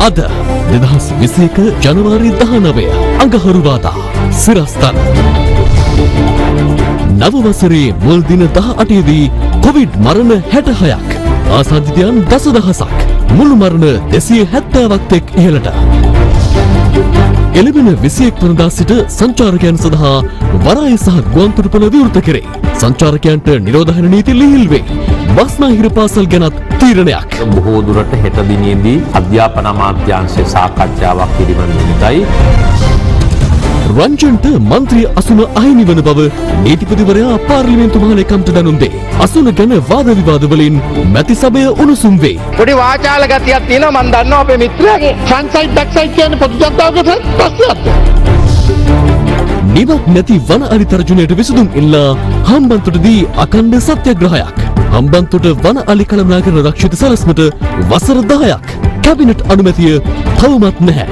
අද 2021 ජනවාරි 19 අඟහරුවාදා සිරස්තල නව වසරේ මුල් දින 18 දී කොවිඩ් මරණ 66ක් ආසාදිතයන් දසදහසක් මුළු මරණ 270ක් එක් ඉහළට එළඹෙන 21 වනදා සිට සංචාරකයන් සඳහා වරාය සහ ගුවන්තොටුපළ විවෘත කෙරේ. සංචාරකයන්ට නිරෝධන නීති ලිහිල් වේ. බස්නාහිර පාසල් ගැනත් තීරණයක්. බොහෝ දුරට හෙට දිනේදී අධ්‍යාපන අමාත්‍යාංශයේ සාකච්ඡාවක් කිරීම නිමිත්තයි. රංජන්ට මන්ත්‍රී අසුන අහිමි වන බව නීතිපතිවරයා පාර්ලිමේන්තු මහලේකම්ට දැනුම් දෙයි. අසුන ගැන වාද විවාද වලින් මැති සභය උණුසුම් වේ. පොඩි වාචාල ගතියක් තියෙනවා මම දන්නවා අපේ මිත්‍රයාගේ ෆ්‍රන්ට් සයිඩ් බැක් සයිඩ් කියන්නේ පොදු ජනතාවගේ ප්‍රශ්නයක්. නිවක් නැති වන අලි තර්ජනයට විසඳුම් ඉල්ලා හම්බන්තොටදී අඛණ්ඩ සත්‍යග්‍රහයක්. හම්බන්තොට වන අලි කළමනාකරන රක්ෂිත සැලැස්මට වසර 10ක් කැබිනට් අනුමැතිය තවමත් නැහැ.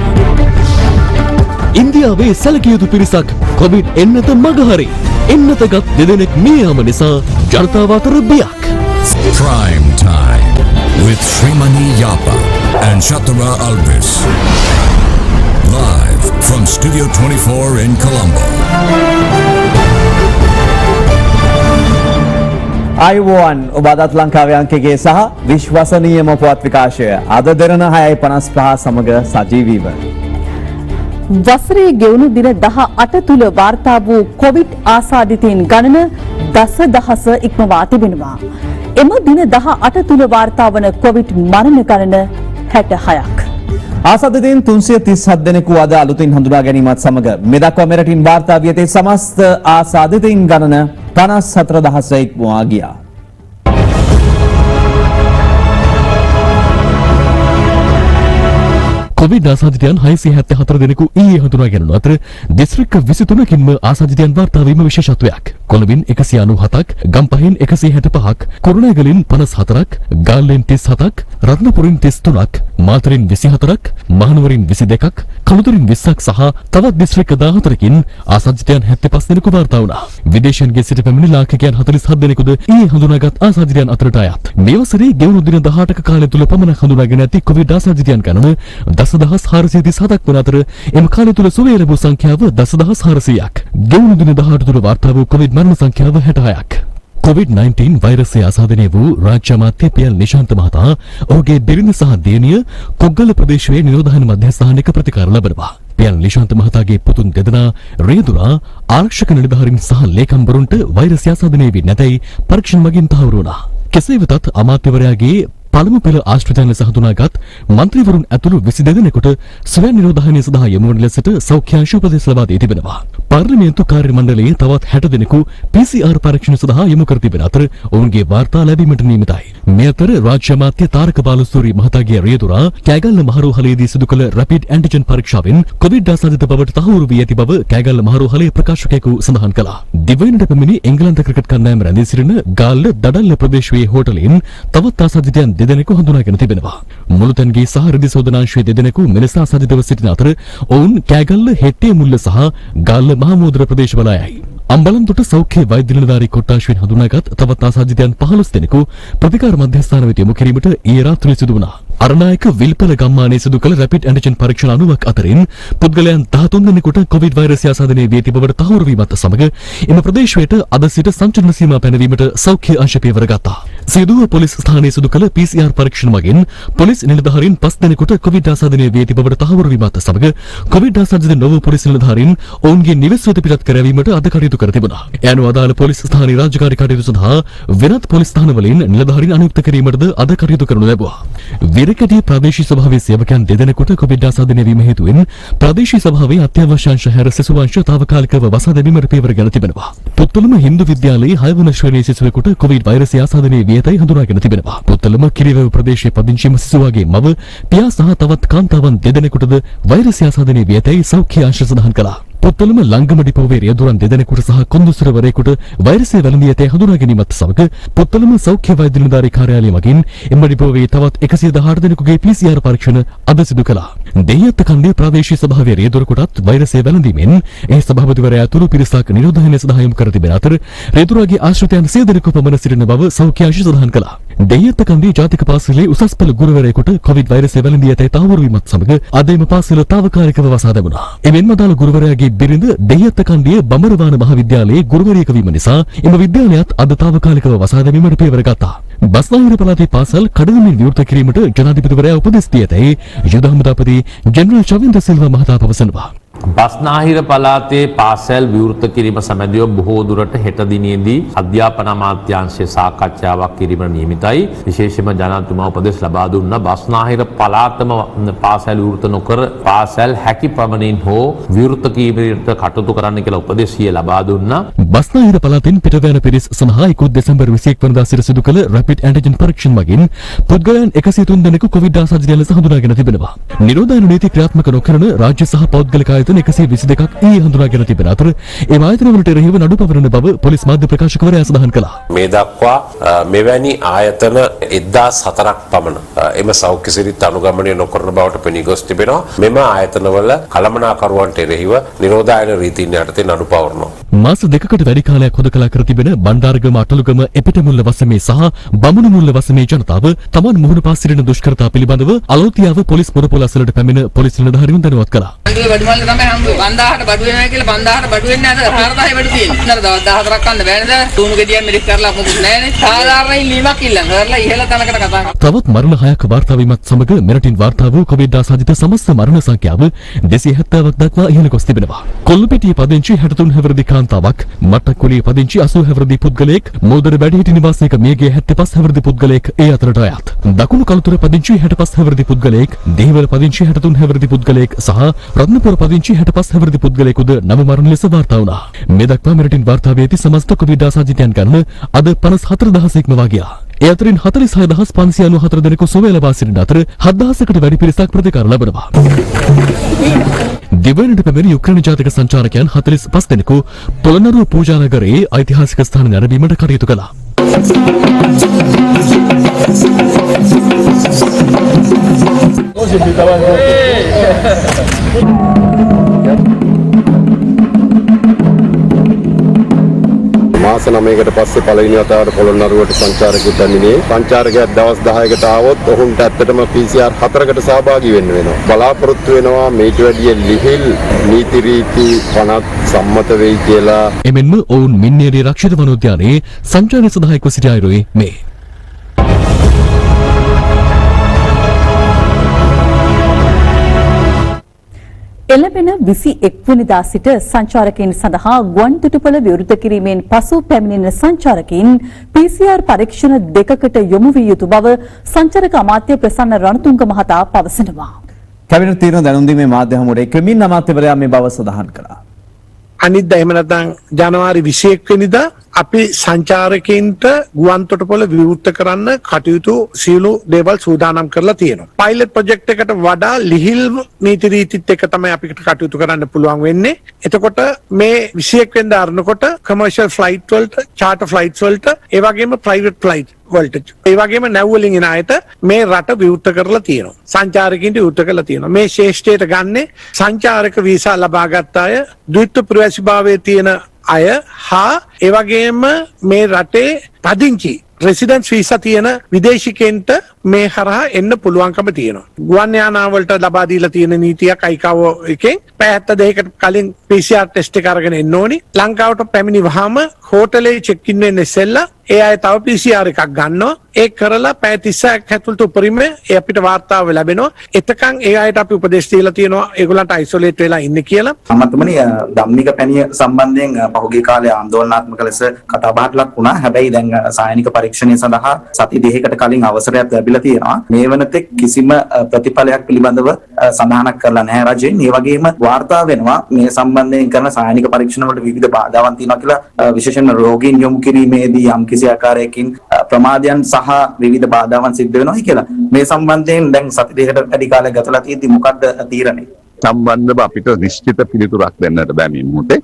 ඉන්දියාවේ සැලකිය යුතු පිරිසක් කොවිඩ් එන්නත මගහරි. එන්නතගත් දෙදෙනෙක් මිය යාම නිසා ජනතාව අතර බියක්. Prime time with Srimani Yapa and Shatara Alvis. Live from Studio 24 in Colombo. ආයුබෝවන් ඔබ අදත් ලංකාවේ අංකයේ සහ විශ්වසනීයම පුවත් විකාශය අද දෙරණ 6:55 සමග සජීවීව. වසරේ ගෙවුණු දින 18 තුල වාර්තා වූ කොවිඩ් ආසාදිතයින් ගණන දසදහස ඉක්මවා තිබෙනවා. එම දින 18 තුල වාර්තා වන කොවිඩ් මරණ ගණන 66ක්. ආසාදිතයින් 337 දෙනෙකු අද අලුතින් හඳුනා ගැනීමත් සමග මේ දක්වා මෙරටින් වාර්තා වී ඇති සමස්ත ආසාදිතයින් ගණන 54000 ඉක්මවා ගියා. කොවිඩ් ආසාදිතයන් 674 දෙනෙකු ඊයේ හඳුනා ගැනුණු අතර දිස්ත්‍රික්ක 23කින්ම ආසාදිතයන් වාර්තා වීම විශේෂත්වයක්. කොළඹින් 197ක්, ගම්පහින් 165ක්, කුරුණෑගලින් 54ක්, ගාල්ලෙන් 37ක්, රත්නපුරින් 33ක්, මාතරින් 24ක්, මහනුවරින් 22ක්, කළුතරින් 20ක් සහ තවත් දිස්ත්‍රික්ක 14කින් ආසාදිතයන් 75 දෙනෙකු වාර්තා වුණා. විදේශයන්ගේ සිට පැමිණි ලාංකිකයන් 47 දෙනෙකුද ඊයේ හඳුනාගත් ආසාදිතයන් අතරට අයත්. මේ වසරේ ගෙවුණු දින 18ක කාලය තුල පමණක් හඳුනාගෙන ඇති කොවිඩ් ආසාදිතයන් ගණන 10437ක් වන අතර එම කාලය තුල සුවය ලැබූ සංඛ්‍යාව 10400ක්. ගෙවුණු දින 18 තුල වාර්තා වූ කොවිඩ් මරණ සංඛ්‍යාව 66ක්. COVID-19 වෛරසය ආසාදනය වූ රාජ්‍ය අමාත්‍ය පී.එල්. නිශාන්ත මහතා ඔහුගේ බිරිඳ සහ දියණිය කොග්ගල ප්‍රදේශයේ නිරෝධායන මධ්‍යස්ථානයක ප්‍රතිකාර ලබනවා. පී.එල්. නිශාන්ත මහතාගේ පුතුන් දෙදෙනා රියදුරා ආරක්ෂක නිලධාරීන් සහ ලේකම්වරුන්ට වෛරසය ආසාදනය වී නැතයි පරීක්ෂණ මගින් තහවුරු වුණා. කෙසේ වෙතත් අමාත්‍යවරයාගේ පළමු පෙළ ආශ්‍රිතයන් ලෙස හඳුනාගත් මන්ත්‍රීවරුන් ඇතුළු 22 දෙනෙකුට ස්වයං නිරෝධායනය සඳහා යොමු වන ලෙසට සෞඛ්‍ය අංශ උපදෙස් ලබා දී තිබෙනවා. පාර්ලිමේන්තු කාර්ය මණ්ඩලයේ තවත් 60 දෙනෙකු PCR පරීක්ෂණ සඳහා යොමු කර තිබෙන අතර ඔවුන්ගේ වාර්තා ලැබීමට නියමිතයි. මේ අතර රාජ්‍ය අමාත්‍ය තාරක බාලසූරි මහතාගේ රියදුරා කෑගල්ල මහරෝහලේදී සිදු කළ රැපිඩ් ඇන්ටිජන් පරීක්ෂාවෙන් කොවිඩ් ආසාදිත බවට තහවුරු වී ඇති බව කෑගල්ල මහරෝහලේ ප්‍රකාශකයෙකු සඳහන් කළා. දිවයිනට පැමිණි එංගලන්ත ක්‍රිකට් කණ්ඩායම රැඳී සිටින ගාල්ල දඩල්ල ප්‍රදේශයේ හෝටලෙන් තවත් ආසාදිතයන් දෙදෙනෙකු හඳුනාගෙන තිබෙනවා. මුළුතැන්ගේ සහ රිදි සෝදනාංශයේ දෙදෙනෙකු මෙලෙස ආසාදිතව සිටින අතර ඔවුන් කෑගල්ල හෙට්ටිය මුල්ල සහ ගාල්ල මහමූදුර ප්‍රදේශවල අයයි. අම්බලන්තොට සෞඛ්‍ය වෛද්‍ය නිලධාරී කොට්ටාශයෙන් හඳුනාගත් තවත් ආසාදිතයන් 15 දෙනෙකු ප්‍රතිකාර මධ්‍යස්ථාන වෙත යොමු කිරීමට ඊයේ රාත්‍රියේ සිදු වුණා. අරණායක විල්පල ගම්මානයේ සිදු කළ රැපිඩ් ඇන්ටිජන් පරීක්ෂණ 90ක් අතරින් පුද්ගලයන් 13 දෙනෙකුට කොවිඩ් වෛරසය ආසාදනය වී ඇති බවට තහවුරු වීමත් සමග එම ප්‍රදේශයට අද සිට සංචලන සීමා පැනවීමට සෞඛ්‍ය අංශ පියවර ගත්තා. සියදුව පොලිස් ස්ථානයේ සිදු කළ PCR පරීක්ෂණ මගින් පොලිස් නිලධාරීන් 5 දෙනෙකුට කොවිඩ් ආසාදනය වී ඇති බවට තහවුරු වීමත් සමග කොවිඩ් ආසාදිත නොවූ පොලිස් නිලධාරීන් ඔවුන්ගේ නිවෙස් වෙත පිටත් කරවීමට අද කටයුතු කර තිබුණා. ඒ අනුව අදාළ පොලිස් ස්ථානයේ රාජකාරී කටයුතු සඳහා වෙනත් පොලිස් ස්ථානවලින් නිලධාරීන් අනුයුක්ත කිරීමටද අද කටයුතු කරනු ලැබුවා. විරකඩිය ප්‍රාදේශීය සභාවේ සේවකයන් දෙදෙනෙකුට කොවිඩ් ආසාදනය වීම හේතුවෙන් ප්‍රාදේශීය සභාවේ අත්‍යවශ්‍ය අංශ හැර සිසු අංශ තාවකාලිකව වසා දැමීමට පියවර ගෙන තිබෙනවා. පුත්තලම හින්දු විද්‍යාලයේ 6 වන ශ්‍රේණියේ සිසුවෙකුට කොවිඩ් වෛරසය ආසාදනය වී ඇතයි හඳුනාගෙන තිබෙනවා. පුත්තලම කිරිවැව ප්‍රදේශයේ පදිංචිම සිසුවාගේ මව පියා සහ තවත් කාන්තාවන් දෙදෙනෙකුටද වෛරසය ආසාදනය වී ඇතයි සෞඛ්‍ය අංශ සඳහන් කළා. පුත්තලම ලංගම ඩිපෝවේ රියදුරන් දෙදෙනෙකුට සහ කොන්දුස්තරවරයෙකුට වෛරසය වැළඳී ඇතේ හඳුනා ගැනීමත් සමග පුත්තලම සෞඛ්‍ය වෛද්‍ය නිලධාරී කාර්යාලය මගින් එම ඩිපෝවේ තවත් 118 දෙනෙකුගේ PCR පරීක්ෂණ අද සිදු කළා. දෙහිඅත්ත කන්දේ ප්‍රාදේශීය සභාවේ රේදුර කොටත් වෛරසය වැළඳීමෙන් ඒ සභාපතිවරයා ඇතුළු පිරිසක් නිරෝධායනය සඳහා යොමු කර තිබෙන අතර රේදුරගේ ආශ්‍රිතයන් 100 දෙනෙකු පමණ සිටින බව සෞඛ්‍ය අංශය සඳහන් කළා. දෙහිඅත්ත කන්දේ ජාතික පාසලේ උසස් පෙළ ගුරුවරයෙකුට කොවිඩ් වෛරසය වැළඳී ඇතැයි තහවුරු වීමත් සමග අද එම පාසල තාවකාලිකව වසා දැමුණා. එමෙන්ම අදාළ ගුරුවරයාගේ බිරිඳ දෙහිඅත්ත කන්දේ බඹරවාන මහාවිද්‍යාලයේ ගුරුවරියක වීම නිසා එම විද්‍යාලයත් අද තාවකාලිකව වසා දැමීමට පියවර ගත්තා. බස්නාහිර පළාතේ පාසල් කඩවමින් විවෘත කිරීමට ජනාධිපතිවරයා උපදෙස් දී ඇතැයි යුද හමුදාපති ජෙනරල් චවින්ද සිල්වා මහතා පවසනවා. බස්නාහිර පළාතේ පාසල් විවෘත කිරීම සමැදිව බොහෝ දුරට හෙට දිනේදී අධ්‍යාපන අමාත්‍යාංශයේ සාකච්ඡාවක් කිරීමට නියමිතයි. විශේෂයෙන්ම ජනාධිපතිතුමා උපදෙස් ලබා දුන්නා බස්නාහිර පළාතම පාසල් විවෘත නොකර පාසල් හැකි පමණින් හෝ විවෘත කිරීමට කටයුතු කරන්න කියලා උපදෙස් ලබා දුන්නා. බස්නාහිර පළාතින් පිටවැන පිරිස් සඳහා 1 දෙසැම්බර් 21 වෙනිදා සිට සිදු කළ රැපිඩ් ඇන්ටිජන් පරීක්ෂණ මගින් පුද්ගලයන් 103 දෙනෙකු කොවිඩ් ආසාදිතයන් ලෙස හඳුනාගෙන තිබෙනවා. නිරෝධායන නීති ක්‍රියාත්මක නොකරන රාජ්‍ය සහ පෞද්ගලික ආයතන 122ක් හඳුනාගෙන තිබෙන අතර ඒ ආයතනවලට එරෙහිව නඩු පවරන බව පොලිස් මාධ්‍ය ප්‍රකාශකවරයා සඳහන් කළා. මේ දක්වා මෙවැනි ආයතන 1004ක් පමණ එම සෞඛ්‍ය සිරිත් අනුගමනය නොකරන බවට පෙනී ගොස් තිබෙනවා. මෙම ආයතනවල කළමනාකරුවන්ට එරෙහිව නිරෝධායන රීතීන් යටතේ නඩු පවරනවා. මාස දෙකකට වැඩි කාලයක් හොදකලා කර තිබෙන බණ්ඩාරගම අටලුගම එපිටමුල්ල වසමේ සහ බමුණුමුල්ල වසමේ ජනතාව තමන් මුහුණ පා සිටින දුෂ්කරතා පිළිබඳව අලෝතියාව පොලිස් පොරපොළ අසලට පැමිණ පොලිස් නිලධාරීන් දැනුවත් කළා. බඩුවල තමයි හම්බ 5000ට බඩු වෙනවා කියලා 5000ට බඩු වෙන්නේ නැද 4000 බඩු තියෙනවා. නේද දවස් 14ක් කන්න බෑනේද? තුණු ගෙඩියක් මිරිස් කරලා මොකුත් නැහැනේ. සාධාරණ ඉල්ලීමක් ඉල්ලන්න. කරලා ඉහළ තැනකට කතා කරනවා. තවත් මරණ 6ක් වාර්තා වීමත් සමග මෙරටින් වාර්තා වූ කොවිඩ් ආසාදිත සමස්ත මරණ සංඛ්‍යාව 270ක් දක්වා ඉහළ ගොස් තිබෙනවා. කොල්ලුපිටිය පදිංචි 63 හැවිරිදි කාන්තාවක්, මට්ටක්කුලිය පදිංචි 80 හැවිරිදි පුද්ගලයෙක්, මෝදර වැඩිහිටි නිවාසයක මියගිය 75 හැවිරිදි පුද්ගලයෙක් ඒ අතරට අයත්. දකුණු කළුතර පදිංචි 65 හැවිරිදි පුද්ගලයෙක්, දෙහිවල පදිංචි 63 හැවිරිදි පුද්ගලයෙක් සහ රත්නපුර පදිංචි 65 හැවිරිදි පුද්ගලයෙකුද නව මරණ ලෙස වාර්තා වුණා. මේ දක්වා මෙරටින් වාර්තා වී ඇති සමස්ත කොවිඩ් ආසාදිතයන් ගණන අද 54000 ඉක්මවා ගියා. ඒ අතරින් 46594 දෙනෙකු සුවය ලබා සිටින අතර 7000කට වැඩි පිරිසක් ප්‍රතිකාර ලබනවා. දිවයිනට පැමිණි යුක්‍රේන ජාතික සංචාරකයන් 45 දෙනෙකු පොළොන්නරුව පූජානගරයේ ඓතිහාසික ස්ථාන නැරඹීමට කටයුතු කළා. මාස 9කට පස්සේ පළවෙනි වතාවට පොළොන්නරුවට සංචාරකයෙක් පැමිණියේ. සංචාරකයා දවස් 10කට ආවොත් ඔහුන්ට ඇත්තටම PCR 4කට සහභාගී වෙන්න වෙනවා. බලාපොරොත්තු වෙනවා මේට වැඩිය ලිහිල් නීති රීති පනත් සම්මත වෙයි කියලා. එමෙන්ම ඔවුන් මින්නේරිය රක්ෂිත වනෝද්‍යානයේ සංචාරය සඳහා එක්ව සිටි අයුරුයි මේ. එළඹෙන 21 වෙනිදා සිට සංචාරකයන් සඳහා ගුවන් තොටුපළ විවෘත කිරීමෙන් පසු පැමිණෙන සංචාරකයන් PCR පරීක්ෂණ දෙකකට යොමු විය යුතු බව සංචාරක අමාත්‍ය ප්‍රසන්න රණතුංග මහතා පවසනවා. කැබිනට් තීරණ දැනුම් දීමේ මාධ්‍ය හමුවේ ක්‍රමින් අමාත්‍යවරයා මේ බව සඳහන් කළා. අනිද්දා එහෙම නැත්නම් ජනවාරි 21 වෙනිදා අපි සංචාරකයන්ට ගුවන් තොටුපළ විවෘත කරන්න කටයුතු සියලු දේවල් සූදානම් කරලා තියෙනවා. පයිලට් ප්‍රොජෙක්ට් එකට වඩා ලිහිල් නීති රීතිත් එක්ක තමයි අපිට කටයුතු කරන්න පුළුවන් වෙන්නේ. එතකොට මේ 21 වෙනිදා අරනකොට කමර්ෂල් ෆ්ලයිට් වලට, චාටර් ෆ්ලයිට්ස් වලට, ඒ වගේම ප්‍රයිවට් ෆ්ලයිට් වලට, ඒ වගේම නැව් වලින් එන අයට මේ රට විවෘත කරලා තියෙනවා. සංචාරකයන්ට විවෘත කරලා තියෙනවා. මේ ශේෂ්ඨයට ගන්නේ සංචාරක වීසා ලබාගත් අය, ද්විත්ව ප්‍රවාසීභාවයේ තියෙන අය හා ඒ වගේම මේ රටේ පදිංචි රෙසිඩන්ස් වීසා තියෙන විදේශිකයන්ට මේ හරහා එන්න පුළුවන්කම තියෙනවා. ගුවන් යානාවලට ලබා දීලා තියෙන නීතියක් අයිකාව එකෙන් පැය 72කට කලින් PCR ටෙස්ට් එක අරගෙන එන්න ඕනි. ලංකාවට පැමිණි වහම හෝටලේ චෙක් ඉන් වෙන්න ඉස්සෙල්ලා ඒ අය තව PCR එකක් ගන්නවා. ඒක කරලා පැය 36ක් ඇතුළත උපරිම අපිට වාර්තාව ලැබෙනවා. එතකන් ඒ අයට අපි උපදෙස් දීලා තියෙනවා ඒගොල්ලන්ට අයිසොලේට් වෙලා ඉන්න කියලා. අමතමනි ධම්මික පැණිය සම්බන්ධයෙන් පහුගිය කාලේ ආందోලනාත්මක ලෙස කතා බහට ලක් වුණා. හැබැයි දැන් සායනික පරීක්ෂණය සඳහා සති 2කට කලින් අවසරයක් ලැබිලා තියෙනවා. මේ වනතෙක් කිසිම ප්‍රතිඵලයක් පිළිබඳව සඳහනක් කරලා නැහැ රජයෙන්. ඒ වගේම වාර්තා වෙනවා මේ සම්බන්ධයෙන් කරන සායනික පරීක්ෂණ වලට විවිධ බාධාවන් තියෙනවා කියලා. විශේෂයෙන්ම රෝගීන් යොමු කිරීමේදී යම් කිසි ආකාරයකින් ප්‍රමාදයන් සහ විවිධ බාධාවන් සිද්ධ වෙනවා කියලා. මේ සම්බන්ධයෙන් දැන් සති 2කට වැඩි කාලයක් ගතලා තියෙද්දි මොකක්ද තීරණය? සම්බන්ධව අපිට නිශ්චිත පිළිතුරක් දෙන්නට බෑ මේ මොහොතේ.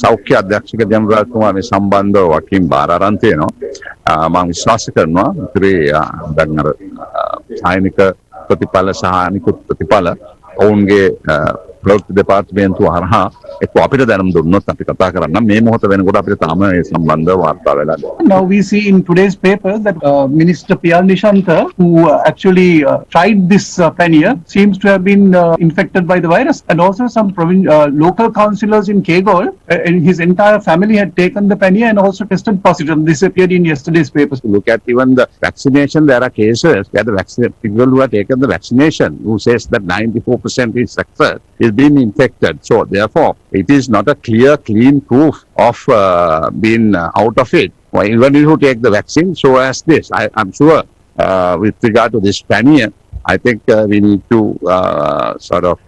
සෞඛ්‍ය අධ්‍යක්ෂක ජනරාල්තුමා මේ සම්බන්ධව වකින් බාර අරන් තියෙනවා. මම විශ්වාස කරනවා ඉතින් දැන් අර සායනික ප්‍රතිඵල සහ අනිකුත් ප්‍රතිඵල ඔවුන්ගේ ප්‍රවෘත්ති දෙපාර්තමේන්තුව හරහා එක්ක අපිට දැනුම් දුන්නොත් අපි කතා කරන්න මේ මොහොත වෙනකොට අපිට තාම ඒ සම්බන්ධව වාර්තා වෙලා නැහැ. Now we see in today's paper that Minister P.R. Nishanta, who actually tried this pannier, seems to have been infected by the virus, and also some local councillors in Kegol, and his entire family had taken the pannier and also tested positive. This appeared in yesterday's papers. Look at even the vaccination. There are cases where the people who have taken the vaccination, who says that 94% is success, is being infected. So therefore, it is not a clear, clean proof of being out of it. Well, even if you take the vaccine, so as this, I'm sure with regard to this pannier, I think we need to sort of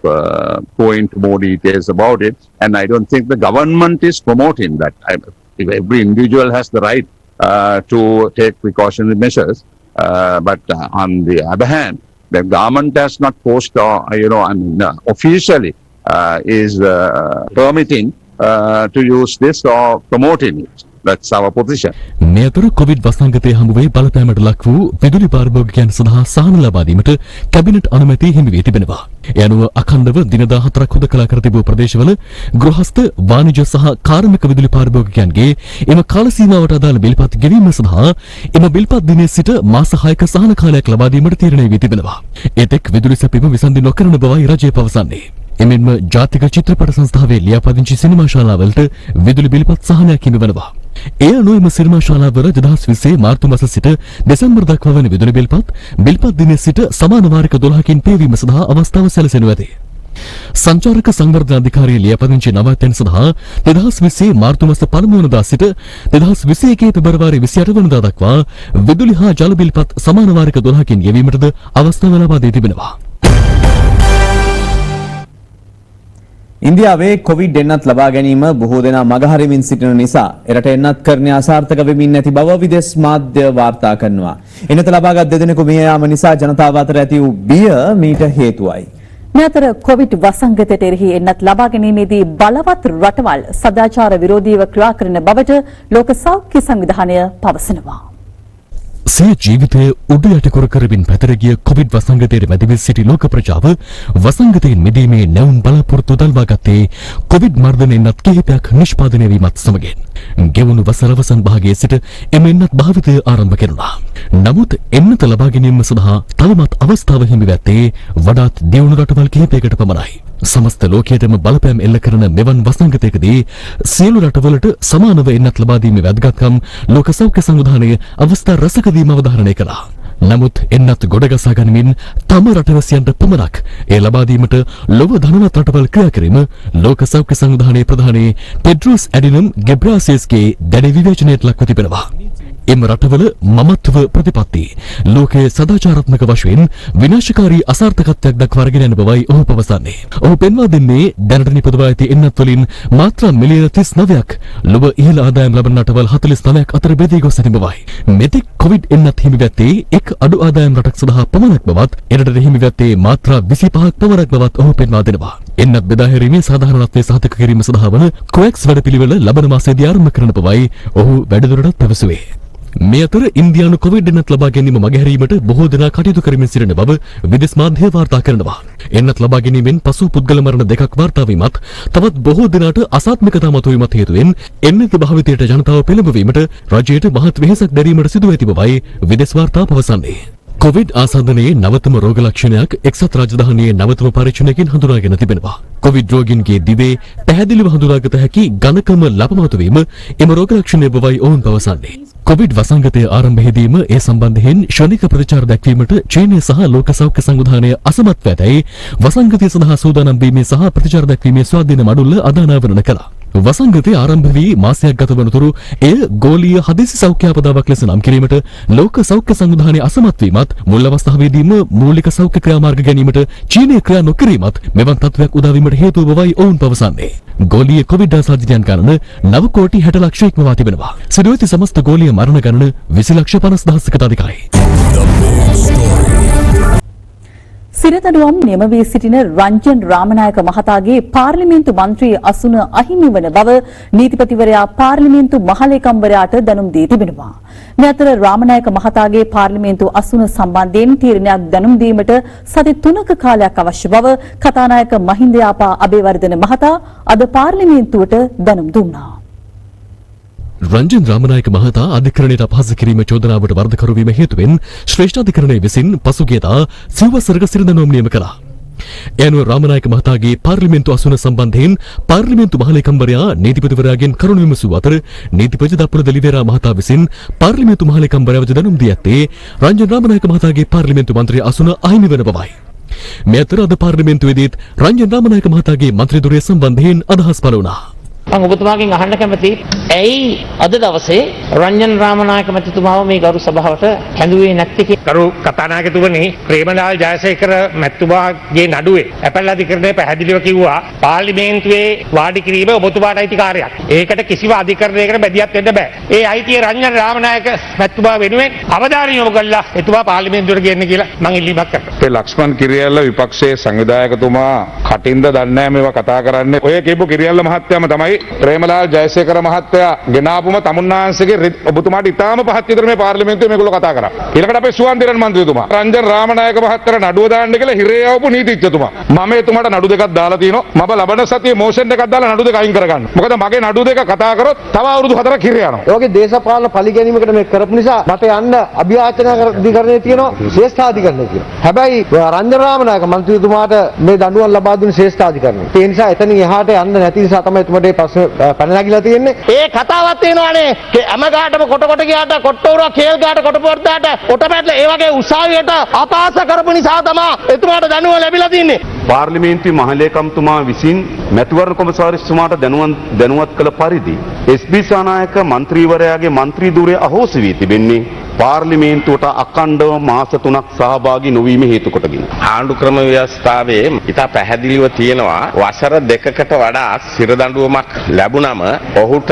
go into more details about it. And I don't think the government is promoting that. If every individual has the right to take precautionary measures, but on the other hand, the government has not posted, officially is permitting to use this or promoting it. That's our position. මේ අතර Covid වසංගතය හමුවේ බලපෑමට ලක් වූ විදුලි පාරිභෝගිකයන් සඳහා සහන ලබා දීමට cabinet අනුමැතිය හිමි වී තිබෙනවා. ඒ අනුව අඛණ්ඩව දින 14ක් හුදකලා කර තිබූ ප්‍රදේශවල ගෘහස්ත වාණිජ සහ කාර්මික විදුලි පාරිභෝගිකයන්ගේ එම කාල සීමාවට අදාළ බිල්පත් ගෙවීම සඳහා එම බිල්පත් දිනයේ සිට මාස 6ක සහන කාලයක් ලබා දීමට තීරණය වී තිබෙනවා. එතෙක් විදුලි සැපීම විසන්දි නොකරන බවයි රජය පවසන්නේ. එමෙන්ම ජාතික චිත්‍රපට සංස්ථාවේ ලියාපදිංචි සිනමා ශාලාවලට විදුලි බිල්පත් සහනයක් හිමි වෙනවා. ඒ අනුව එම සිනමා ශාලාවල 2020 මාර්තු මාස සිට දෙසැම්බර් දක්වා වන විදුලි බිල්පත් දිනයේ සිට සමාන වාරික 12කින් පේවීම සඳහා අවස්ථාව සැලසෙනු ඇත. සංචාරක සංවර්ධන අධිකාරිය ලියාපදිංචි නවාතැන් සඳහා 2020 මාර්තු මාස 1 වෙනිදා සිට 2021 පෙබරවාරි 28 වෙනිදා දක්වා විදුලි හා ජල බිල්පත් සමාන වාරික 12කින් ගෙවීමටද අවස්ථාව ලබා දී තිබෙනවා. ඉන්දියාවේ කොවිඩ් එන්නත් ලබා ගැනීම බොහෝ දෙනා මගහරිමින් සිටින නිසා එරට එන්නත් කරණය අසාර්ථක වෙමින් නැති බව විදේශ මාධ්‍ය වාර්තා කරනවා. එන්නත ලබාගත් දෙදෙනෙකු මිය යාම නිසා ජනතාව අතර ඇති වූ බිය මීට හේතුවයි. මේ අතර කොවිඩ් වසංගතයට එරෙහි එන්නත් ලබා ගැනීමේදී බලවත් රටවල් සදාචාර විරෝධීව ක්‍රියා කරන බවට ලෝක සෞඛ්‍ය සංවිධානය පවසනවා. සිය ජීවිතය උඩ යට කර කරමින් පැතර ගිය කොවිඩ් වසංගතයට මැදිව සිටි ලෝක ප්‍රජාව වසංගතයෙන් මිදීමේ නැවුම් බලාපොරොත්තු දල්වා ගත්තේ කොවිඩ් මර්ධන එන්නත් කිහිපයක් නිෂ්පාදනය වීමත් සමගින්. ගෙවුණු වසර අවසන් භාගයේ සිට එම එන්නත් භාවිතය ආරම්භ කෙරුණා. නමුත් එන්නත ලබා ගැනීම සඳහා තවමත් අවස්ථාව හිමි වැත්තේ වඩාත් දියුණු රටවල් කිහිපයකට පමණයි. සමස්ත ලෝකයටම බලපෑම් එල්ල කරන මෙවන් වසංගතයකදී සියලු රටවලට සමානව එන්නත් ලබා දීමේ වැදගත්කම් ලෝක සෞඛ්‍ය සංවිධානය අවස්ථා රසකදීම අවධාරණය කළා. නමුත් එන්නත් ගොඩගසා ගනිමින් තම රටවැසියන්ට පමණක් ඒ ලබා දීමට ලොව ධනවත් රටවල් ක්‍රියා කිරීම ලෝක සෞඛ්‍ය සංවිධානයේ ප්‍රධානී ටෙඩ්‍රොස් ඇඩිනම් ගෙබ්‍රාසියස්ගේ දැඩි විවේචනයට ලක්ව තිබෙනවා. එම රටවල මමත්ව ප්‍රතිපත්ති ලෝකයේ සදාචාරාත්මක වශයෙන් විනාශකාරී අසාර්ථකත්වයක් දක්වා අරගෙන යන බවයි ඔහු පවසන්නේ. ඔහු පෙන්වා දෙන්නේ දැනට නිපදවා ඇති එන්නත් වලින් මාත්‍රා මිලියන 39ක් ලොව ඉහළ ආදායම් ලබන රටවල් 49ක් අතර බෙදී ගොස් ඇති බවයි. මෙතෙක් කොවිඩ් එන්නත් හිමි වැත්තේ එක් අඩු ආදායම් රටක් සඳහා පමණක් බවත් එරටට හිමි වැත්තේ මාත්‍රා 25ක් පමණක් බවත් ඔහු පෙන්වා දෙනවා. එන්නත් බෙදා හැරීමේ සාධාරණත්වය සහතික කිරීම සඳහා වන කොවැක්ස් වැඩපිළිවෙල ලබන මාසයේදී ආරම්භ කරන බවයි ඔහු වැඩිදුරටත් පැවසුවේ. මේ අතර ඉන්දියානු කොවිඩ් එන්නත් ලබා ගැනීම මගහැරීමට බොහෝ දෙනා කටයුතු කරමින් සිටින බව විදේශ මාධ්‍ය වාර්තා කරනවා. එන්නත් ලබා ගැනීමෙන් පසු පුද්ගල මරණ දෙකක් වාර්තා වීමත් තවත් බොහෝ දෙනාට අසාත්මිකතා මතුවීමත් හේතුවෙන් එන්නත භාවිතයට ජනතාව පෙළඹවීමට රජයට මහත් වෙහෙසක් දැරීමට සිදු ඇති බවයි විදේශ වාර්තා පවසන්නේ. කොවිඩ් ආසාදනයේ නවතම රෝග ලක්ෂණයක් එක්සත් රාජධානියේ නවතම පරීක්ෂණයකින් හඳුනාගෙන තිබෙනවා. කොවිඩ් රෝගීන්ගේ දිවේ පැහැදිලිව හඳුනාගත හැකි ඝනකම ලබමතු වීම එම රෝග ලක්ෂණය බවයි ඔවුන් පවසන්නේ. කොවිඩ් වසංගතය ආරම්භයේදීම ඒ සම්බන්ධයෙන් ශනික ප්‍රතිචාර දැක්වීමට චීනය සහ ලෝක සෞඛ්‍ය සංවිධානය අසමත් ඇතැයි වසංගතය සඳහා සූදානම් වීමේ සහ ප්‍රතිචාර දැක්වීමේ ස්වාධීන මඩුල්ල අදානාවරණ කළා. වසංගතය ආරම්භ වී මාසයක් ගත වනතුරු එය ගෝලීය හදිසි සෞඛ්‍ය ආපදාවක් ලෙස නම් කිරීමට ලෝක සෞඛ්‍ය සංවිධානය අසමත් වීමත් මුල් අවස්ථාවේදීම මූලික සෞඛ්‍ය ක්‍රියාමාර්ග ගැනීමට චීනය ක්‍රියා නොකිරීමත් මෙවන් තත්ත්වයක් උදා වීමට හේතුව බවයි ඔවුන් පවසන්නේ. ගෝලීය කොවිඩ් ආසාදිතයන් ගණන 9 කෝටි 60 ලක්ෂ ඉක්මවා තිබෙනවා. සිදු ඇති සමස්ත ගෝලීය මරණ ගණන 20 ලක්ෂ 50 දහසකට අධිකයි. සිරදඬුවම් නියම වී සිටින රංජන් රාමනායක මහතාගේ පාර්ලිමේන්තු මන්ත්‍රී අසුන අහිමි වන බව නීතිපතිවරයා පාර්ලිමේන්තු මහලේකම්වරයාට දැනුම් දී තිබෙනවා. මේ අතර රාමනායක මහතාගේ පාර්ලිමේන්තු අසුන සම්බන්ධයෙන් තීරණයක් දැනුම් දීමට සති 3ක කාලයක් අවශ්‍ය බව කතානායක මහින්ද යාපා අබේවර්ධන මහතා අද පාර්ලිමේන්තුවට දැනුම් දුන්නා. රංජන් රාමනායක මහතා අධිකරණයට අපහාස කිරීම චෝදනාවට වරදකරු වීම හේතුවෙන් ශ්‍රේෂ්ඨ අධිකරණය විසින් පසුගියදා සිව්වසරක සිරදඬුවම් නියම කළා. එනුව රාමනායක මහතාගේ පාර්ලිමේන්තු අසුන සම්බන්ධයෙන් පාර්ලිමේන්තු මහලේකම්වරයා නීතිපතිවරයාගෙන් කරුණු විමසූ අතර නීතිපති දප්පුල දෙලිවේරා මහතා විසින් පාර්ලිමේන්තු මහලේකම්වරයාට දැනුම් දී ඇත්තේ රංජන් රාමනායක මහතාගේ පාර්ලිමේන්තු මන්ත්‍රී අසුන අහිමි වන බවයි. මේ අතර අද පාර්ලිමේන්තුවේදීත් රංජන් රාමනායක මහතාගේ මන්ත්‍රී ධුරය සම්බන්ධයෙන් අදහස් පළ වුණා. මම ඔබතුමාගෙන් අහන්න කැමතියි ඇයි අද දවසේ රංජන් රාමනායක මැතිතුමාව මේ ගරු සභාවට කැඳුවේ නැත්තේ කියලා. ගරු කතානායකතුමනි, ප්‍රේමදාල් ජයසේකර මැතිතුමාගේ නඩුවේ ඇපැල් අධිකරණය පැහැදිලිව කිව්වා පාර්ලිමේන්තුවේ වාඩි කිරීම ඔබතුමාට අයිතිකාරයක්. ඒකට කිසිම අධිකරණයකට බැදියක් වෙන්න බෑ. ඒ අයිතිය රංජන් රාමනායක මැතිතුමා වෙනුවෙන් අවධානය යොමු කළා එතුමා පාර්ලිමේන්තුවට ගෙන්න කියලා මම ඉල්ලීමක් කරනවා. ලක්ෂ්මන් කිරියල්ල විපක්ෂයේ සංවිධායකතුමා කටින්ද දන්නේ නැහැ මේවා කතා කරන්නේ. ඔය කියපු කිරියල්ල මහත්තයාම තමයි ප්‍රේමලාල් ජයසේකර මහත්තයා ගෙනාපුම තමුන්නාන්සේගේ ඔබතුමාට ඉතාම පහත් විතර මේ පාර්ලිමේන්තුවේ මේගොල්ලෝ කතා කරා. ඊළඟට අපේ සුවන්තිරන් මන්ත්‍රීතුමා රංජන් රාමනායක මහත්තයාට නඩුව දාන්න කියලා හිරේ ආවපු නීතිඥතුමා. මම එතුමාට නඩු දෙකක් දාලා තිනවා. මම ලබන සතියේ මෝෂන් එකක් දාලා නඩු දෙක අයින් කරගන්න. මොකද මගේ නඩු දෙක කතා කරොත් තව අවුරුදු 4ක් හිරේ යනවා. ඒ වගේ දේශපාලන පරිගැනීමකට මේ කරපු නිසා මට යන්න අභියාචන අධිකරණයේ තියෙනවා ශ්‍රේෂ්ඨාධිකරණය කියලා. හැබැයි රංජන් රාමනායක මන්ත්‍රීතුමාට මේ දඬුවම් ලබා දුන්නේ ශ්‍රේෂ්ඨාධිකරණය. ඒ නිසා එතනින් එහාට යන්න නැති නිසා තමයි එතුමාට මේ ප්‍රශ්න පැන නැගිලා තියෙන්නේ. ඒ කතාවක් තියෙනවානේ හැම ගාටම කොට ගියාට කොට්ටෝරුව කේල් ගාට කොටපොර්දාට කොට පැටල ඒ වගේ උසාවියට අපහාස කරපු නිසා තමයි එතුමාට දඬුවම් ලැබිලා තින්නේ. පාර්ලිමේන්තුවේ මහලේකම්තුමා විසින් මැතිවරණ කොමසාරිස්තුමාට දැනුවත් කළ පරිදි එස්.බී. සානායක මන්ත්‍රීවරයාගේ මන්ත්‍රී ධුරය අහෝසි වී තිබෙන්නේ පාර්ලිමේන්තුවට අඛණ්ඩව මාස 3ක් සහභාගී නොවීම හේතු කොටගෙන. ආණ්ඩු ක්‍රම ව්‍යවස්ථාවේ ඉතා පැහැදිලිව තියෙනවා වසර 2කට වඩා සිරදඬුවමක් ලැබුණම ඔහුට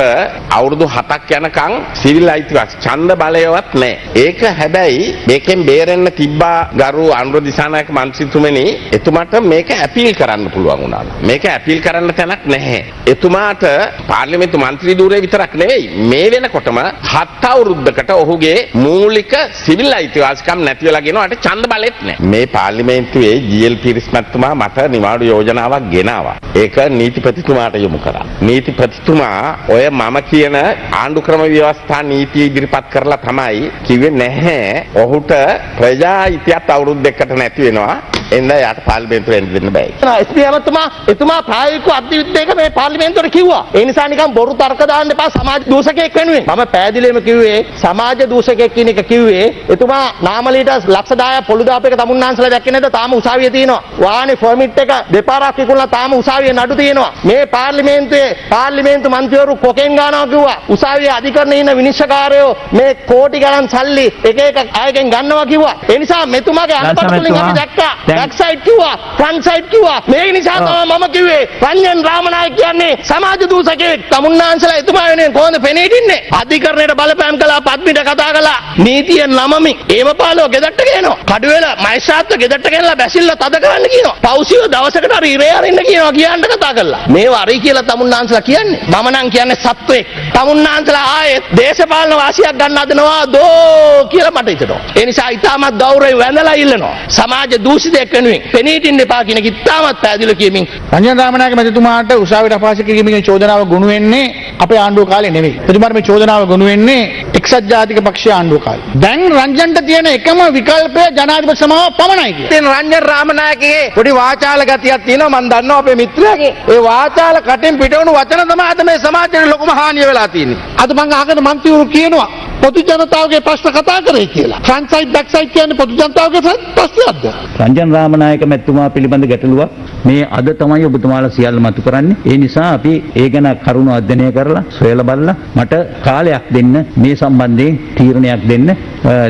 අවුරුදු 7ක් යනකම් සිවිල් අයිතිවක් ඡන්ද බලයවත් නැහැ. ඒක හැබැයි මේකෙන් බේරෙන්න තිබ්බා ගරු අනුර දිසානායක මන්ත්‍රීතුමනි එතුමාට මේක ඇපීල් කරන්න පුළුවන් වුණා. මේක ඇපීල් කරන්න තැනක් නැහැ. එතුමාට පාර්ලිමේන්තු මන්ත්‍රී ධුරය විතරක් නෙවෙයි මේ වෙනකොටම 7 අවුරුද්දකට ඔහුගේ මූලික සිවිල් අයිතිවාසිකම් නැති වෙලා ගෙනාවට ඡන්ද බලෙත් නැහැ. මේ පාර්ලිමේන්තුවේ ජී.එල්. පිරිස් මැතිතුමා මට නිවාඩු යෝජනාවක් ගෙනාවා. ඒක නීතිපතිතුමාට යොමු කරා. නීතිපතිතුමා ඔය මම කියන ආණ්ඩු ක්‍රම ව්‍යවස්ථා නීතිය ඉදිරිපත් කරලා තමයි කිව්වේ නැහැ ඔහුට ප්‍රජා ඉතිහාස අවුරුදු දෙකකට නැති වෙනවා. එන්න යාට පාර්ලිමේන්තුවෙන් දෙන්න බෑ. එස්.පී. එතුමා ප්‍රායෝගික අධිවිද්‍යාවක මේ පාර්ලිමේන්තුවට කිව්වා. ඒ නිසා නිකන් බොරු තර්ක දාන්න එපා සමාජ දූෂකයෙක් වෙනුවෙන්. මම පැහැදිලිවම කිව්වේ සමාජ දූෂකයෙක් කියන එක කිව්වේ එතුමා නාමලීට ලක්ෂ 10ක් පොළු දාපු එක තමුන්නාන්සලා දැක්කේ නැද්ද? තාම උසාවියේ තියෙනවා. වාහනේ ෆර්මිට් එක දෙපාරක් විකුණලා තාම උසාවියේ නඩු තියෙනවා. මේ පාර්ලිමේන්තු මන්ත්‍රීවරු කොකෙන් ගන්නවා කිව්වා. උසාවියේ අධිකරණයේ ඉන්න විනිශ්චයකාරයෝ මේ කෝටි ගණන් සල්ලි එක අයගෙන් ගන්නවා කිව්වා. ඒ නිසා මෙතුමාගේ අන්තපත් වලින් අපි දැක්කා. බැක් සයිඩ් කිව්වා, ෆ්‍රන්ට් සයිඩ් කිව්වා. මේ නිසා තමයි මම කිව්වේ රංජන් රාමනායක කියන්නේ සමාජ දූෂකයෙක්. තමුන්නාන්සලා එතුමා වෙනුවෙන් කොහොමද පෙනී හිටින්නේ? අධිකරණයට බලපෑම් කළා, පත්මිට කතා කළා. නීතියෙන් නමමින් ඒමපාලෝ ගෙදරට ගේනවා. කඩුවෙල මයිස්ත්‍රාත්ව ගෙදරට ගෙනලා බැසිල්ල තද කරන්න කියනවා. පෞසිය දවසකට හරි ඉරේ අරින්න කියනවා කියන්න කතා කළා. මේවා අරි කියලා තමුන්නාන්සලා කියන්නේ. මම නම් කියන්නේ සත්වෙක්. තමුන්නාන්සලා ආයෙත් දේශපාලන වාසියක් ගන්න හදනවා දෝ කියලා මට හිතෙනවා. ඒ නිසා ඊටමත් ගෞරවයෙන් වැඳලා ඉල්ලනවා. සමාජ දූෂිතයෙක් වෙනුවෙන් පෙනී හිටින්න එපා කියන එක ඊටමත් පැහැදිලිව කියමින් රංජන් රාමනායක මැතිතුමාට උසාවියට අපහාස කිරීමේ චෝදනාව ගොනු වෙන්නේ අපේ ආණ්ඩුව කාලේ නෙවෙයි. එතුමාට මේ චෝදනාව ගොනු වෙන්නේ එක්සත් ජාතික පක්ෂයේ ආණ්ඩුව කාලේ. දැන් රංජන්ට තියෙන එකම විකල්පය ජනාධිපති සමාව පමණයි කියන්නේ. ඉතින් රංජන් රාමනායකගේ පොඩි වාචාල ගතියක් තියෙනවා මම දන්නවා අපේ මිත්‍රයාගේ. ඒ වාචාල කටින් පිටවුණු වචන තමයි අද මේ සමාජයට ලොකුම හානිය වෙලා තියෙන්නේ. අද මම අහගෙන මන්ත්‍රීවරු කියනවා පොදු ජනතාවගේ ප්‍රශ්න කතා කරේ කියලා. ෆ්‍රන්ට් සයිඩ් බැක් සයිඩ් කියන්නේ පොදු ජනතාවගේ ප්‍රශ්නයක්ද? රංජන් රාමනායක මැතිතුමා පිළිබඳ ගැටලුවක් මේ අද තමයි ඔබතුමාලා සියල්ල මතු කරන්නේ. ඒ නිසා අපි ඒ ගැන කරුණු අධ්‍යයනය කරලා සොයලා බලලා මට කාලයක් දෙන්න මේ සම්බන්ධයෙන් තීරණයක් දෙන්න.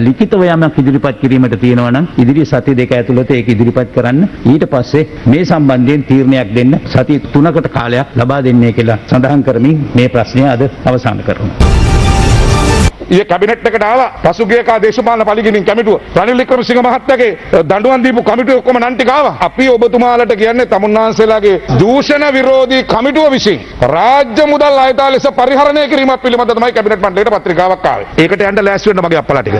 ලිඛිතව යමක් ඉදිරිපත් කිරීමට තියෙනවා නම් ඉදිරි සති දෙක ඇතුළත ඒක ඉදිරිපත් කරන්න. ඊට පස්සේ මේ සම්බන්ධයෙන් තීරණයක් දෙන්න සති 3කට කාලයක් ලබා දෙන්නේ කියලා සඳහන් කරමින් මේ ප්‍රශ්නය අද අවසන් කරනවා. ඊයේ කැබිනට් එකට ආවා. පසුගිය කා දේශපාලන පරිගණින් කමිටුව රනිල් වික්‍රමසිංහ මහත්තයාගේ දඬුවම් දීපු කමිටුව ඔක්කොම නම් ටික ආවා. අපි ඔබතුමාලට කියන්නේ තමුන්නාන්සේලාගේ දූෂණ විරෝධී කමිටුව විසින් රාජ්‍ය මුදල් අයථා ලෙස පරිහරණය කිරීමක් පිළිබඳව තමයි කැබිනට් මණ්ඩලයට පත්‍රිකාවක් ආවේ. ඒකට යන්න ලෑස්ති වෙන්න මගේ අප්පලා ටික.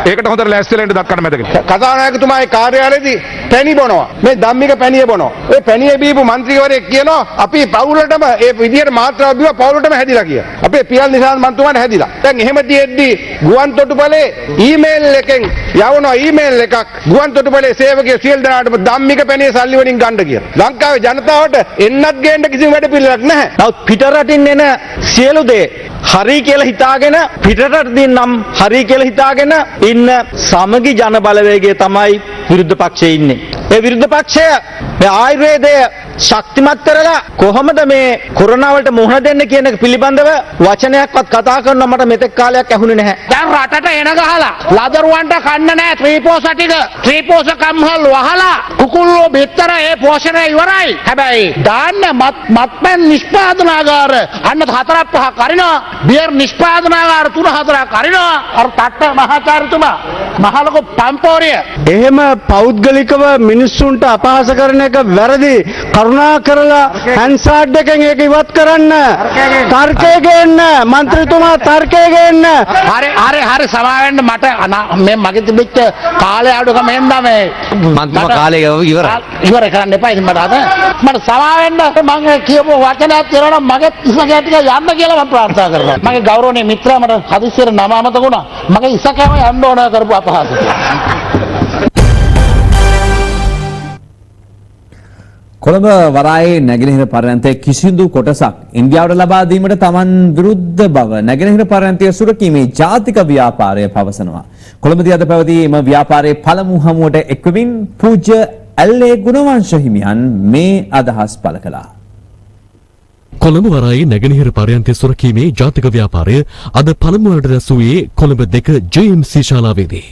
ඒකට හොඳට ලෑස්තිලා ඉන්න දක්කන්න මැදගෙන. කතානායකතුමාගේ කාර්යාලයේදී පැණි බොනවා. මේ ධම්මික පැණිය බොනවා. ඒ පැණිය බීපු മന്ത്രിවරයෙක් කියනවා අපි පවුලටම ඒ විදියට මාත්‍රාව බිව පවුලටම හැදිලා කියලා. අපේ පියල් නිශාන්ත මන්තුමාට හැදිලා. දැන් එහෙම තියෙද්දි ගුවන් තොටුපළේ ඊමේල් එකෙන් යවනවා ඊමේල් එකක් ගුවන් තොටුපළේ සේවකයෝ සියලු දෙනාටම ධම්මික පැණිය සල්ලි වලින් ගන්න කියලා. ලංකාවේ ජනතාවට එන්නත් ගේන්න කිසිම වැඩ පිළිවෙලක් නැහැ. නමුත් පිටරටින් එන සියලු දේ හරි කියලා හිතාගෙන පිටරටින් නම් හරි කියලා හිතාගෙන ඉන්න සමගි ජන බලවේගය තමයි විරුද්ධ පක්ෂයේ ඉන්නේ. ඒ විරුද්ධ පක්ෂය මේ ආයුර්වේදය ශක්තිමත් කරලා කොහොමද මේ කොරෝනා වලට මුහුණ දෙන්න කියන පිළිබඳව වචනයක්වත් කතා කරනවා මට මෙතෙක් කාලයක් ඇහුනේ නැහැ. දැන් රටට එන ගහලා ලදරුවන්ට කන්න නැහැ ත්‍රිපෝෂ ටික ත්‍රිපෝෂ කම්හල් වහලා කුකුල්ලෝ බෙත්තර ඒ පෝෂණය ඉවරයි. හැබැයි දාන්න මත්පැන් නිෂ්පාදනාගාර අන්න 4-5 කරිනවා. බියර් නිෂ්පාදනාගාර 3-4 කරිනවා. අර තට්ට මහාචාර්යතුමා මහලොකු පම්පෝරිය. එහෙම පෞද්ගලිකව මිනිස්සුන්ට අපහාස කරන එක වැරදි. කරුණා කරලා හැන්සාඩ් එකෙන් ඒක ඉවත් කරන්න. තර්කය ගේන්න. മന്ത്രിතුමා තර්කය ගේන්න. හරි සමාවෙන්න මට මේ මගේ තිබිච්ච කාලය අඩුකම හින්දා මේ මන්තුමා කාලය ඉවර කරන්න එපා ඉතින් මට සමාවෙන්න මම කියපු වචනයක් තියෙනවා නම් මගේ ඉස්සකෑ ටික යන්න කියලා මම ප්‍රාර්ථනා කරනවා. මගේ ගෞරවනීය මිත්‍රයා මට හදිස්සියට නම අමතක වුණා. මගේ ඉස්සකෑම යන්න ඕන කරපු අපහාසය. කොළඹ වරායේ නැගෙනහිර පර්යන්තයේ කිසිදු කොටසක් ඉන්දියාවට ලබා දීමට Taman විරුද්ධ බව නැගෙනහිර පර්යන්තය සුරකීමේ ජාතික ව්‍යාපාරය පවසනවා. කොළඹදී අද පැවති එම ව්‍යාපාරයේ පළමු හමුවට එක්වමින් පූජ්‍ය ඇල්ලේ ගුණවංශ හිමියන් මේ අදහස් පළ කළා. කොළඹ වරායේ නැගෙනහිර පර්යන්තය සුරකීමේ ජාතික ව්‍යාපාරය අද පළමු වරට රැස් වූයේ කොළඹ 2 JMC ශාලාවේදී.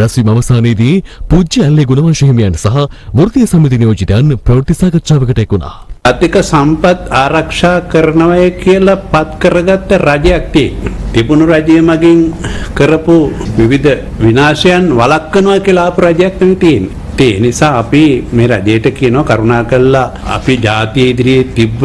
රැස්වීම අවසානයේදී පූජ්‍ය ඇල්ලේ ගුණවංශ හිමියන් සහ වෘත්තීය සමිති නියෝජිතයන් ප්‍රවෘත්ති සාකච්ඡාවකට එක්ුණා. අධික සම්පත් ආරක්ෂා කරනවයි කියලා පත් කරගත්ත රජයක් තිබුණු රජය මගින් කරපු විවිධ විනාශයන් වළක්වනවා කියලා ආපු රජයක් නෙමෙයි තියෙන්නේ. ඒ නිසා අපි මේ රජයට කියනවා කරුණා කළා අපි ජාතිය ඉදිරියේ තිබ්බ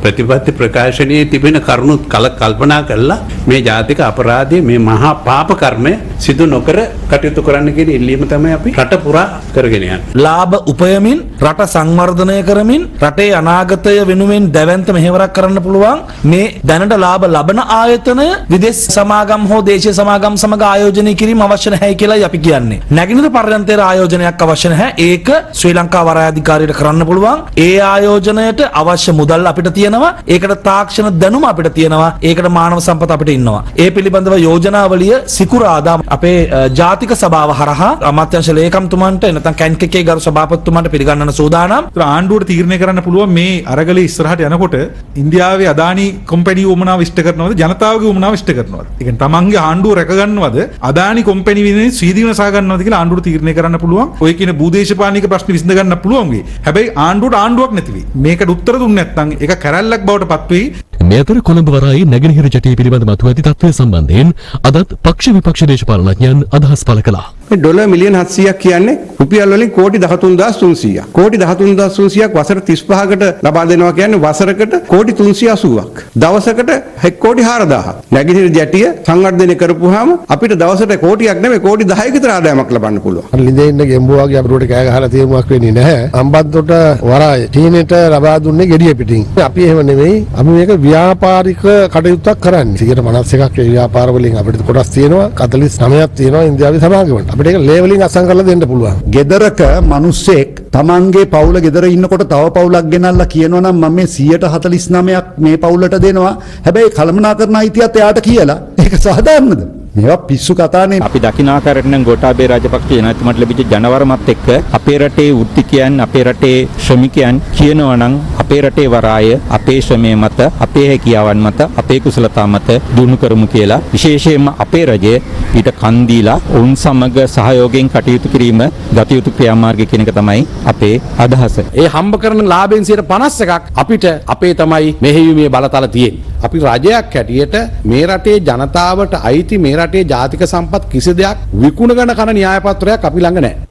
ප්‍රතිපත්ති ප්‍රකාශනයේ තිබෙන කරුණු කල්පනා කළා මේ ජාතික අපරාධය මේ මහා පාප කර්මය සිදු නොකර කටයුතු කරන්න කියන ඉල්ලීම තමයි අපි රට පුරා කරගෙන යන්නේ. ලාභ උපයමින් රට සංවර්ධනය කරමින් රටේ අනාගතය වෙනුවෙන් දැවැන්ත මෙහෙවරක් කරන්න පුළුවන් මේ දැනට ලාභ ලබන ආයතන විදේශ සමාගම් හෝ දේශීය සමාගම් සමග ආයෝජනය කිරීම අවශ්‍ය නැහැ කියලායි අපි කියන්නේ. නැගෙනහිර පර්යන්තයේ ආයෝජනයක් අවශ්‍ය නැහැ. ඒක ශ්‍රී ලංකා වරාය අධිකාරියට කරන්න පුළුවන්. ඒ ආයෝජනයට අවශ්‍ය මුදල් අපිට තියෙනවා. ඒකට තාක්ෂණ දැනුම අපිට තියෙනවා. ඒකට මානව සම්පත අපිට ඉන්නවා. ඒ පිළිබඳව යෝජනාවලිය සිකුරාදා අපේ ජාතික සභාව හරහා අමාත්‍යාංශ ලේකම්තුමන්ට නැත්නම් කැන්කකේ ගරු සභාපතිතුමන්ට පිළිගන්නන සූදානම්. ආණ්ඩුවට තීරණය කරන්න පුළුවන් මේ අරගලේ ඉස්සරහට යනකොට ඉන්දියාවේ අදානි කම්පැනි උමනාව ඉෂ්ට කරනවද ජනතාවගේ උමනාව ඉෂ්ට කරනවද? ඒ කියන්නේ තමන්ගේ ආණ්ඩුව රැක ගන්නවද අදානි කම්පැනි විනේ සීදීන සා ගන්නවද කියලා ආණ්ඩුවට තීරණය කරන්න පුළුවන්. ඔය කියන භූදේශපාලනික ප්‍රශ්න විසඳ ගන්න පුළුවන් වෙයි. හැබැයි ආණ්ඩුවට ආණ්ඩුවක් නැති වෙයි. මේකට උත්තර දුන්නේ නැත්නම් ඒක කැරැල්ලක් බවට පත් වෙයි. මේ අතර කොළඹ වරායේ නැගෙනහිර ජටය පිළිබඳ මතුව ඇති තත්ත්වය සම්බන්ධයෙන් අදත් පක්ෂ විපක්ෂ දේශපාලනඥයන් අදහස් පළ කළා. මේ ඩොලර් මිලියන 700ක් කියන්නේ රුපියල් වලින් කෝටි 13300ක්. කෝටි 13300ක් වසර 35කට ලබා දෙනවා කියන්නේ වසරකට කෝටි 380ක්. දවසකට කෝටි 4000ක්. නැගෙනහිර ජැටිය සංවර්ධනය කරපුවාම අපිට දවසට කෝටියක් නෙමෙයි කෝටි 10ක විතර ආදායමක් ලබන්න පුළුවන්. ලිඳේ ඉන්න ගෙම්බුවාගේ අපිට කෑ ගහලා තියෙමුවක් වෙන්නේ නැහැ. අම්බන්තොට වරාය චීනෙට ලබා දුන්නේ gediya පිටින්. අපි එහෙම නෙමෙයි. අපි මේක ව්‍යාපාරික කටයුත්තක් කරන්නේ. 151ක් ඒ ව්‍යාපාර වලින් අපිට කොටස් තියෙනවා. 49ක් තියෙනවා ඉන්දියාවේ සමාගමට. අපිට ඒක ලේවලින් අසං කරලා දෙන්න පුළුවන්. ගෙදරක මිනිස්සෙක් තමන්ගේ පවුල ගෙදර ඉන්නකොට තව පවුලක් ගෙනල්ලා කියනවා නම් මම මේ 149ක් මේ පවුලට දෙනවා. හැබැයි කළමනාකරණ අයිතියත් එයාට කියලා. ඒක සාධාරණද? මේවා පිස්සු කතානේ. අපි දකින්න ආකාරයට නම් ගෝඨාභය රාජපක්ෂ ජනාධිපතිතුමාට ලැබිච්ච ජනවරමත් එක්ක අපේ රටේ වෘත්තිකයන් අපේ රටේ ශ්‍රමිකයන් කියනවා නම් අපේ රටේ වරාය අපේ ශ්‍රමය මත අපේ හැකියාවන් මත අපේ කුසලතා මත දිනු කරමු කියලා විශේෂයෙන්ම අපේ රජය ඊට කන් දීලා උන් සමග සහයෝගයෙන් කටයුතු කිරීම ගත යුතු ක්‍රියාමාර්ගය කියන එක තමයි අපේ අදහස. ඒ හම්බ කරන ලාභයෙන් 51% අපිට අපේ තමයි මෙහෙයුමේ බලතල තියෙන්නේ. අපි රජයක් හැටියට මේ රටේ ජනතාවට අයිති මේ රටේ ජාතික සම්පත් කිසි දෙයක් විකුණගෙන කන න්‍යාය පත්‍රයක් අපි ළඟ නැහැ.